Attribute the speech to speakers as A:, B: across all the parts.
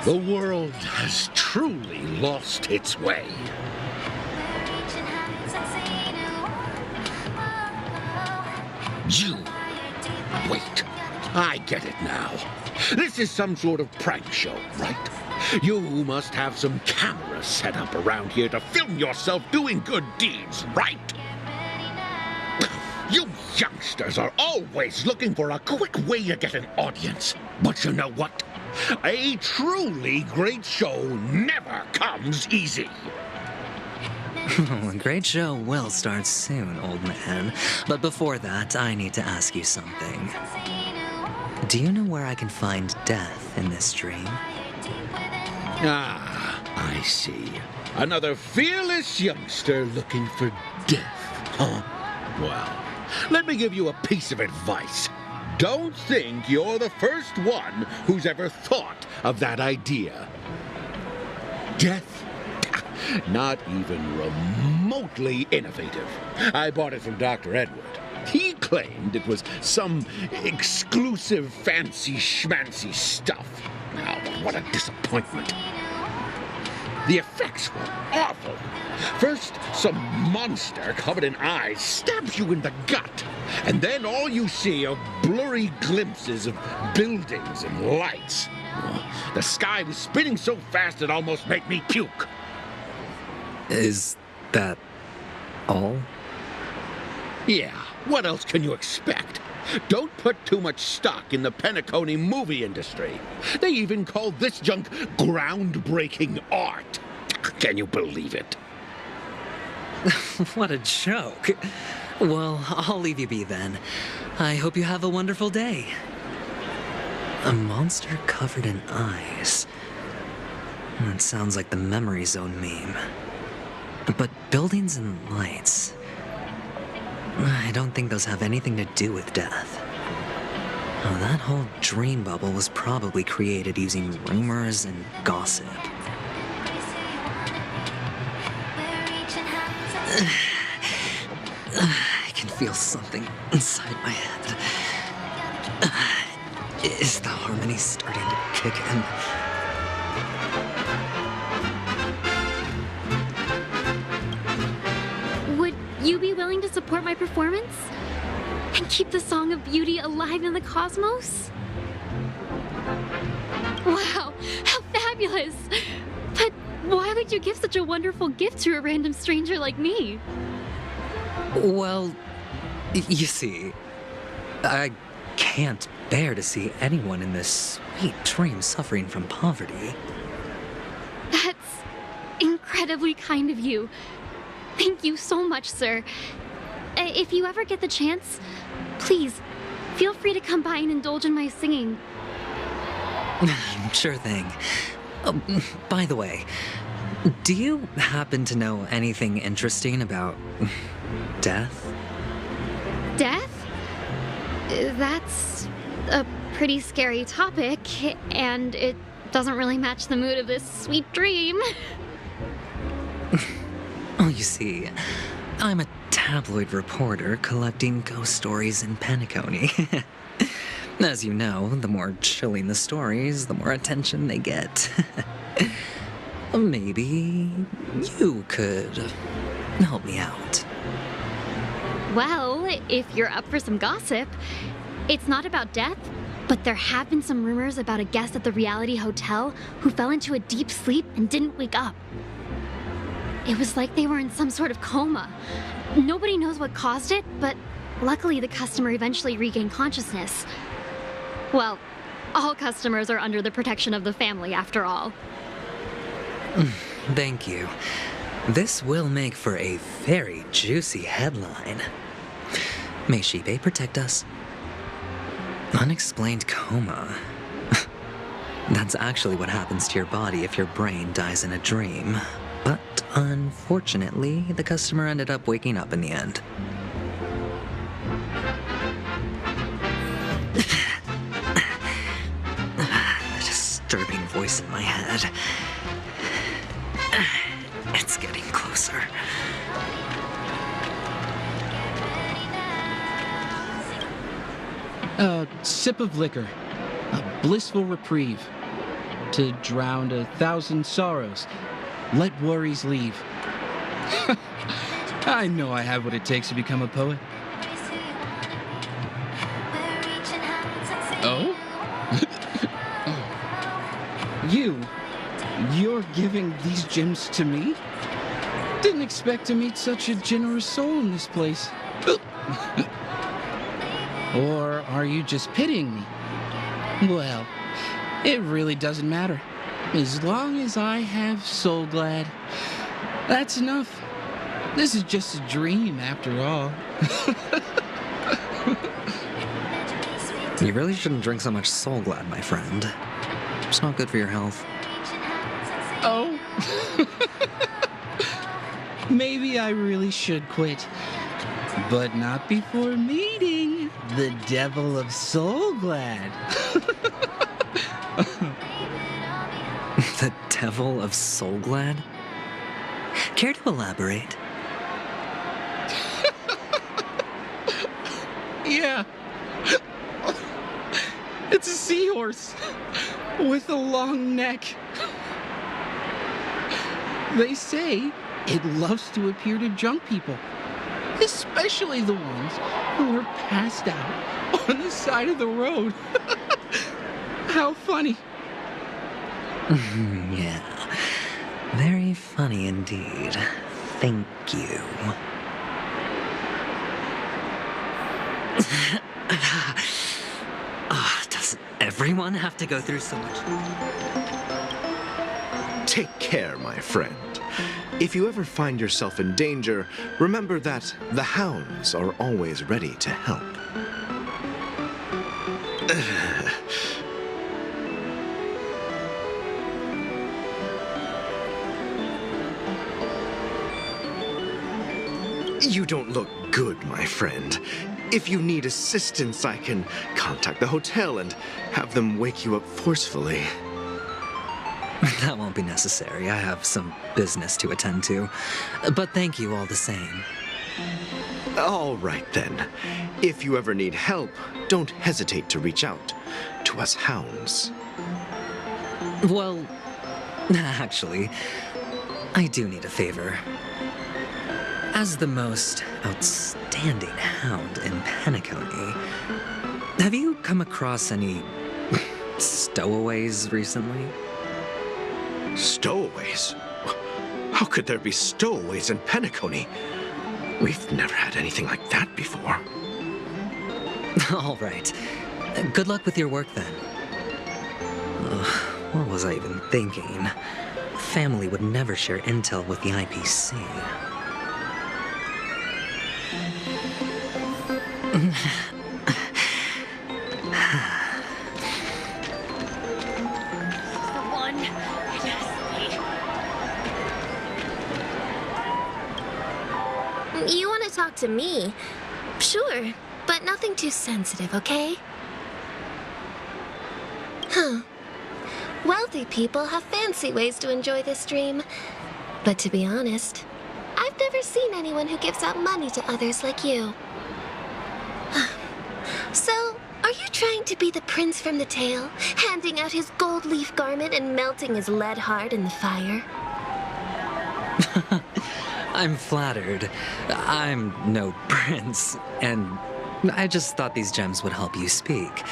A: The world has truly lost its way. You... Wait. I get it now. This is some sort of prank show, right? You must have some cameras set up around here to film yourself doing good deeds, right? You youngsters are always looking for a quick way to get an audience. But you know what? A truly great show never comes easy.
B: A great show will start soon, old man. But before that, I need to ask you something. Do you know where I can find death in this dream?
A: Ah, I see. Another fearless youngster looking for death, huh? Well, let me give you a piece of advice. Don't think you're the first one who's ever thought of that idea. Death? Not even remotely innovative. I bought it from Dr. Edward. He claimed it was some exclusive fancy schmancy stuff. Oh, what a disappointment. The effects were awful. First, some monster covered in eyes stabs you in the gut, and then all you see are blurry glimpses of buildings and lights. Oh, the sky was spinning so fast it almost made me puke.
B: Is that all?
A: Yeah, what else can you expect? Don't put too much stock in the Penacony movie industry. They even call this junk groundbreaking art. Can you believe it?
B: What a joke. Well, I'll leave you be then. I hope you have a wonderful day. A monster covered in eyes. That sounds like the Memory Zone meme. But buildings and lights... I don't think those have anything to do with death. Oh, that whole dream bubble was probably created using rumors and gossip. I can feel something inside my head. Is the harmony starting to kick in?
C: Would you be willing to support my performance? And keep the Song of Beauty alive in the cosmos? Wow, how fabulous! But why would you give such a wonderful gift to a random stranger like me?
B: Well, you see, I can't bear to see anyone in this sweet dream suffering from poverty.
C: That's incredibly kind of you. Thank you so much, sir. If you ever get the chance, please, feel free to come by and indulge in my singing.
B: Sure thing. By the way, do you happen to know anything interesting about death?
C: Death? That's a pretty scary topic, and it doesn't really match the mood of this sweet dream.
B: Oh, you see, I'm a tabloid reporter collecting ghost stories in Penacony. As you know, the more chilling the stories, the more attention they get. Maybe you could help me out.
C: Well, if you're up for some gossip, it's not about death, but there have been some rumors about a guest at the reality hotel who fell into a deep sleep and didn't wake up. It was like they were in some sort of coma. Nobody knows what caused it, but luckily the customer eventually regained consciousness. Well, all customers are under the protection of the family, after all.
B: Thank you. This will make for a very juicy headline. May Shibe protect us. Unexplained coma. That's actually what happens to your body if your brain dies in a dream. But unfortunately, the customer ended up waking up in the end. The disturbing voice in my head. It's getting closer.
D: A sip of liquor, a blissful reprieve. To drown 1,000 sorrows, let worries leave. I know I have what it takes to become a poet. Oh? You're giving these gems to me? Didn't expect to meet such a generous soul in this place. Or are you just pitying me? Well, it really doesn't matter. As long as I have Soul Glad, that's enough. This is just a dream after all.
B: You really shouldn't drink so much Soul Glad, my friend. It's not good for your health.
D: Oh? Maybe I really should quit. But not before meeting the Devil of Soul Glad.
B: The Devil of Soul Glad? Care to elaborate?
D: Yeah. It's a seahorse with a long neck. They say it loves to appear to drunk people, especially the ones who are passed out on the side of the road. How funny.
B: Yeah, very funny indeed. Thank you. Does everyone have to go through so much?
E: Take care, my friend. If you ever find yourself in danger, remember that the hounds are always ready to help. You don't look good, my friend. If you need assistance, I can contact the hotel and have them wake you up forcefully.
B: That won't be necessary. I have some business to attend to. But thank you all the same.
E: All right, then. If you ever need help, don't hesitate to reach out to us hounds.
B: Well, actually, I do need a favor. As the most outstanding hound in Penacony, have you come across any stowaways recently?
E: Stowaways? How could there be stowaways in Penacony? We've never had anything like that before.
B: All right. Good luck with your work, then. What was I even thinking? Family would never share intel with the IPC.
F: You want to talk to me? Sure, but nothing too sensitive, okay? Huh. Wealthy people have fancy ways to enjoy this dream. But to be honest, I've never seen anyone who gives out money to others like you. So, are you trying to be the prince from the tale, handing out his gold leaf garment and melting his lead heart in the fire?
B: I'm flattered. I'm no prince, and I just thought these gems would help you speak.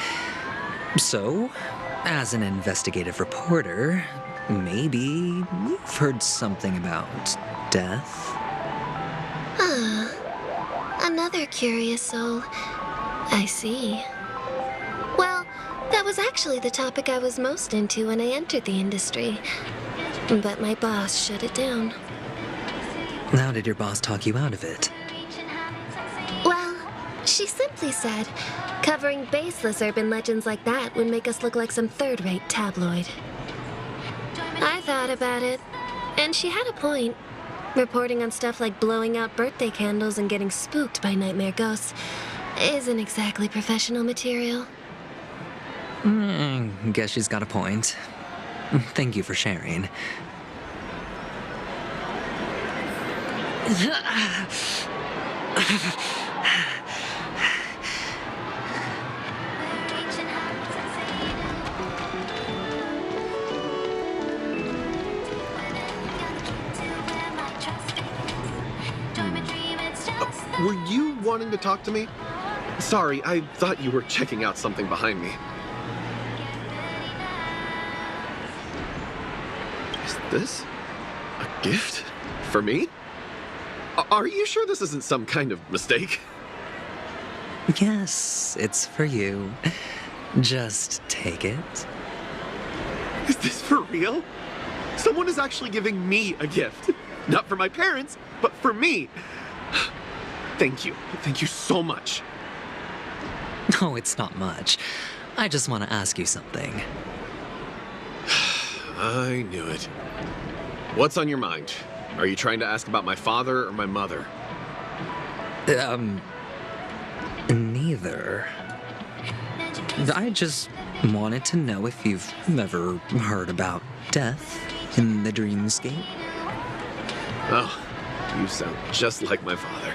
B: So, as an investigative reporter, maybe you've heard something about death?
F: Another curious soul. I see. Well, that was actually the topic I was most into when I entered the industry. But my boss shut it down.
B: How did your boss talk you out of it?
F: Well, She simply said, covering baseless urban legends like that would make us look like some third-rate tabloid. I thought about it, and she had a point. Reporting on stuff like blowing out birthday candles and getting spooked by nightmare ghosts isn't exactly professional material.
B: Guess she's got a point. Thank you for sharing.
E: Were you wanting to talk to me? Sorry, I thought you were checking out something behind me. Is this a gift for me? Are you sure this isn't some kind of mistake?
B: Yes, it's for you. Just take it.
E: Is this for real? Someone is actually giving me a gift. Not for my parents, but for me. Thank you. Thank you so much.
B: Oh, it's not much. I just want to ask you something.
E: I knew it. What's on your mind? Are you trying to ask about my father or my mother?
B: Neither. I just wanted to know if you've ever heard about death in the dreamscape.
E: Oh, you sound just like my father.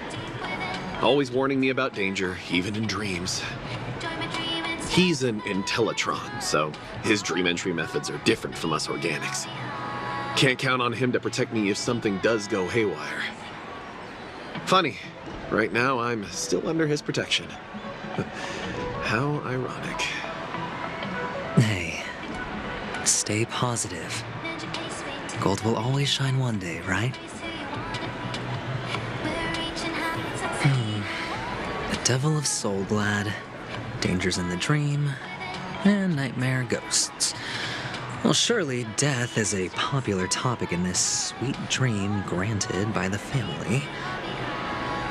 E: Always warning me about danger, even in dreams. He's an Intellitron, so his dream entry methods are different from us organics. Can't count on him to protect me if something does go haywire. Funny, right now I'm still under his protection. How ironic.
B: Hey, stay positive. Gold will always shine one day, right? The Devil of Soulglad, Dangers in the Dream, and Nightmare Ghosts. Well, surely death is a popular topic in this sweet dream granted by the family.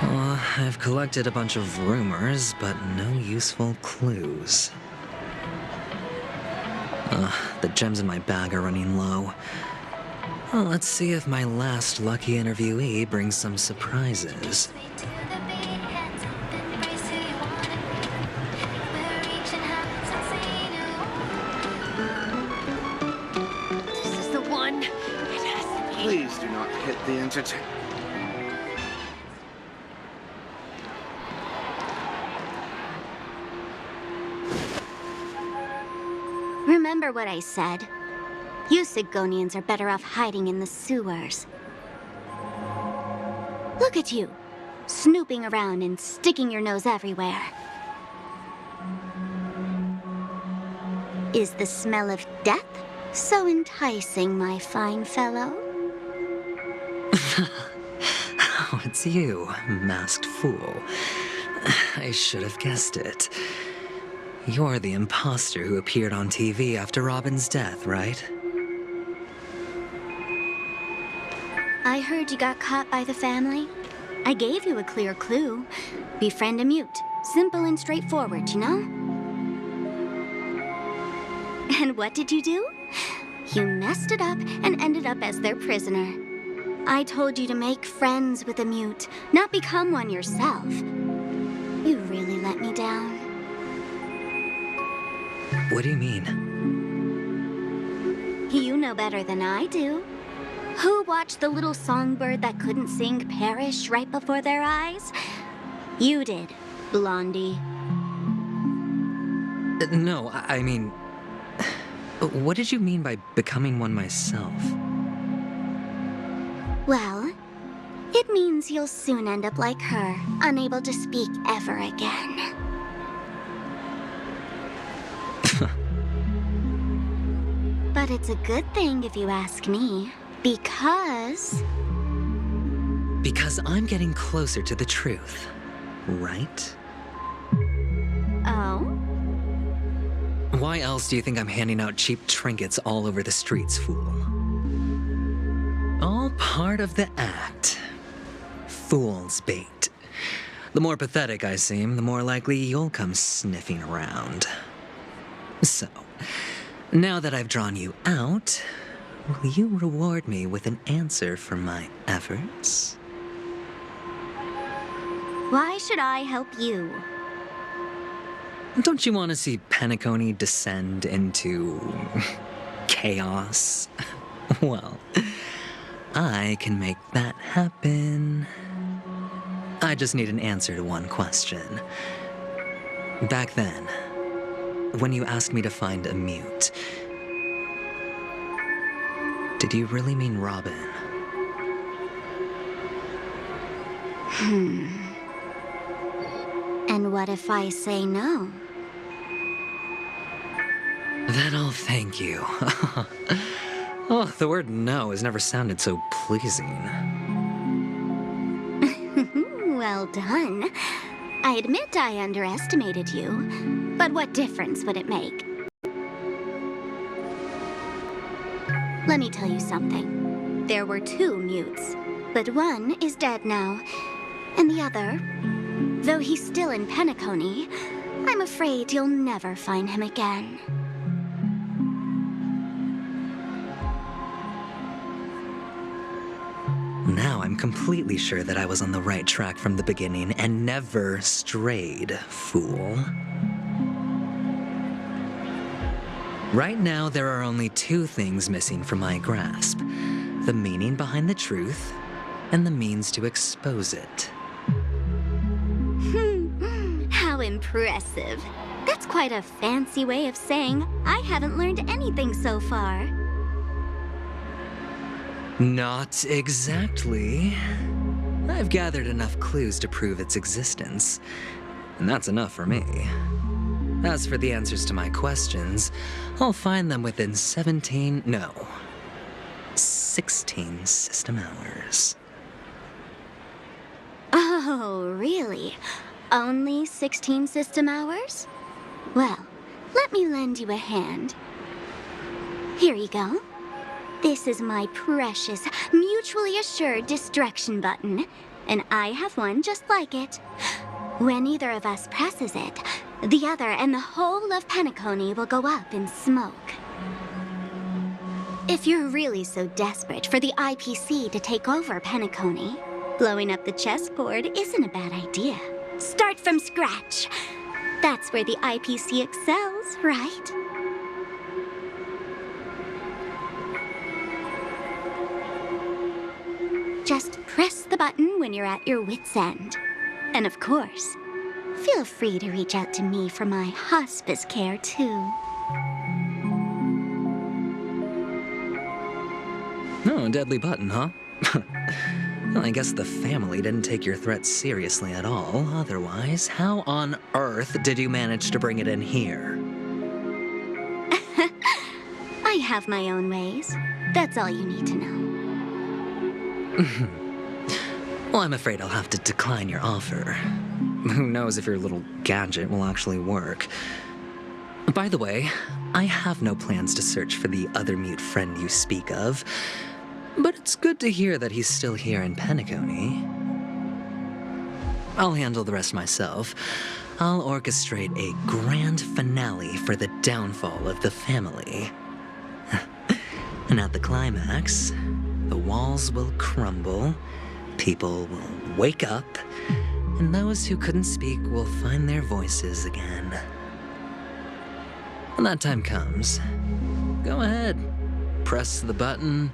B: Well, I've collected a bunch of rumors, but no useful clues. The gems in my bag are running low. Well, let's see if my last lucky interviewee brings some surprises.
C: This is the one. It has to be.
G: Please do not hit the entertainment.
H: Remember what I said. You Sigonians are better off hiding in the sewers. Look at you, snooping around and sticking your nose everywhere. Is the smell of death so enticing, my fine fellow?
B: Oh, it's you, masked fool. I should have guessed it. You're the imposter who appeared on TV after Robin's death, right?
H: I heard you got caught by the family. I gave you a clear clue. Befriend a mute. Simple and straightforward, you know? And what did you do? You messed it up and ended up as their prisoner. I told you to make friends with a mute, not become one yourself. You really let me down.
B: What do you mean?
H: You know better than I do. Who watched the little songbird that couldn't sing perish right before their eyes? You did, Blondie.
B: No, I mean... What did you mean by becoming one myself?
H: Well, it means you'll soon end up like her, unable to speak ever again. But it's a good thing if you ask me, because...
B: Because I'm getting closer to the truth, right?
H: Oh?
B: Why else do you think I'm handing out cheap trinkets all over the streets, fool? All part of the act. Fool's bait. The more pathetic I seem, the more likely you'll come sniffing around. So, now that I've drawn you out, will you reward me with an answer for my efforts?
H: Why should I help you?
B: Don't you want to see Penacony descend into chaos? Well, I can make that happen. I just need an answer to one question. Back then, when you asked me to find a mute, did you really mean Robin?
H: And what if I say no?
B: Then I'll thank you. Oh, the word no has never sounded so pleasing.
H: Well done. I admit I underestimated you, but what difference would it make? Let me tell you something. There were 2 mutes, but one is dead now, and the other, though he's still in Penacony, I'm afraid you'll never find him again.
B: Now I'm completely sure that I was on the right track from the beginning and never strayed, fool. Right now, there are only 2 things missing from my grasp: the meaning behind the truth and the means to expose it.
H: How impressive. That's quite a fancy way of saying I haven't learned anything so far.
B: Not exactly. I've gathered enough clues to prove its existence, and that's enough for me. As for the answers to my questions, I'll find them within 16 system hours.
H: Oh, really? Only 16 system hours? Well, let me lend you a hand. Here you go. This is my precious, mutually assured distraction button, and I have one just like it. When either of us presses it, the other and the whole of Penacony will go up in smoke. If you're really so desperate for the IPC to take over Penacony, blowing up the chessboard isn't a bad idea. Start from scratch. That's where the IPC excels, right? Just press the button when you're at your wit's end. And of course, feel free to reach out to me for my hospice care, too.
B: Oh, a deadly button, huh? Well, I guess the family didn't take your threat seriously at all. Otherwise, how on earth did you manage to bring it in here?
H: I have my own ways. That's all you need to know.
B: Well, I'm afraid I'll have to decline your offer. Who knows if your little gadget will actually work. By the way, I have no plans to search for the other mute friend you speak of, but it's good to hear that he's still here in Penacony. I'll handle the rest myself. I'll orchestrate a grand finale for the downfall of the family. And at the climax, the walls will crumble, people will wake up, and those who couldn't speak will find their voices again. When that time comes, go ahead, press the button,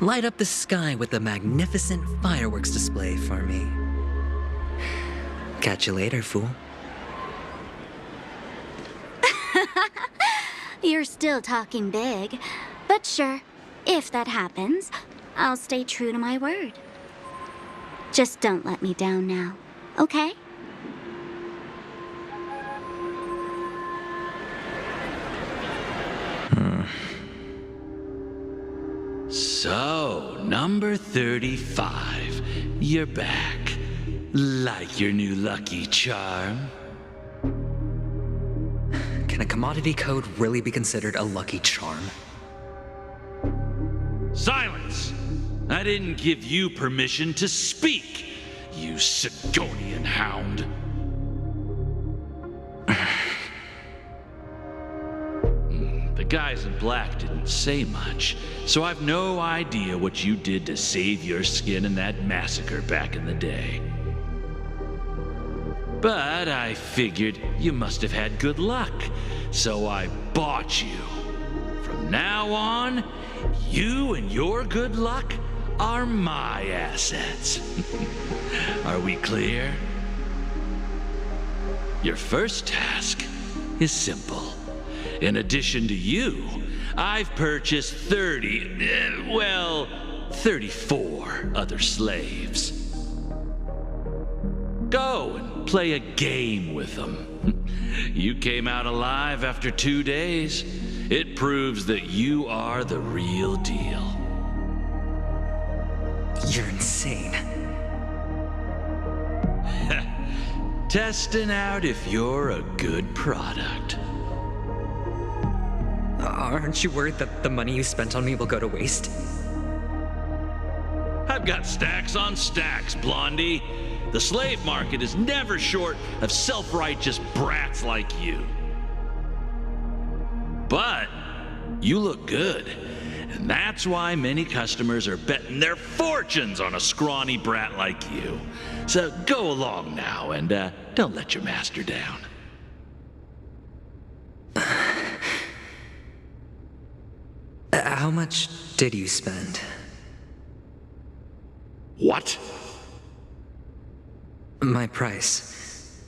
B: light up the sky with a magnificent fireworks display for me. Catch you later, fool.
H: You're still talking big, but sure, if that happens, I'll stay true to my word. Just don't let me down now, okay?
I: So, number 35. You're back. Like your new lucky charm?
B: Can a commodity code really be considered a lucky charm?
I: Silence! I didn't give you permission to speak, you you Sigonian hound. The guys in black didn't say much, so I've no idea what you did to save your skin in that massacre back in the day. But I figured you must have had good luck, so I bought you. From now on, you and your good luck are my assets. Are we clear? Your first task is simple. In addition to you, I've purchased 34 other slaves. Go and play a game with them. You came out alive after 2 days. It proves that you are the real deal.
B: You're insane.
I: Testing out if you're a good product.
B: Aren't you worried that the money you spent on me will go to waste?
I: I've got stacks on stacks, Blondie. The slave market is never short of self-righteous brats like you. But you look good, and that's why many customers are betting their fortunes on a scrawny brat like you. So go along now and don't let your master down.
B: How much did you spend?
I: What?
B: My price.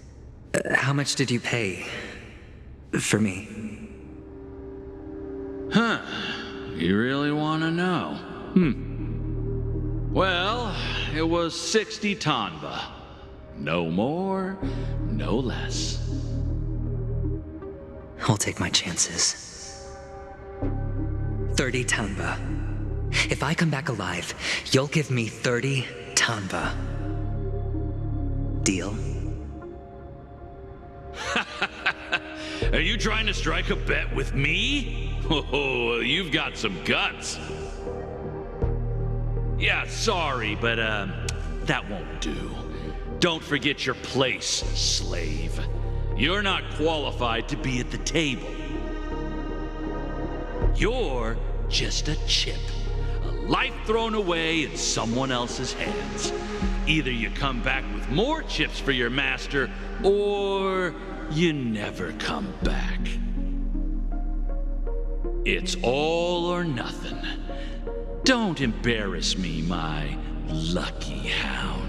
B: How much did you pay for me?
I: Huh. You really want to know? Well, it was 60 tanba. No more, no less.
B: I'll take my chances. 30 tanba. If I come back alive, you'll give me 30 tanba. Deal?
I: Are you trying to strike a bet with me? Oh, you've got some guts. Yeah, sorry, but that won't do. Don't forget your place, slave. You're not qualified to be at the table. You're just a chip. A life thrown away in someone else's hands. Either you come back with more chips for your master, or you never come back. It's all or nothing. Don't embarrass me, my lucky hound.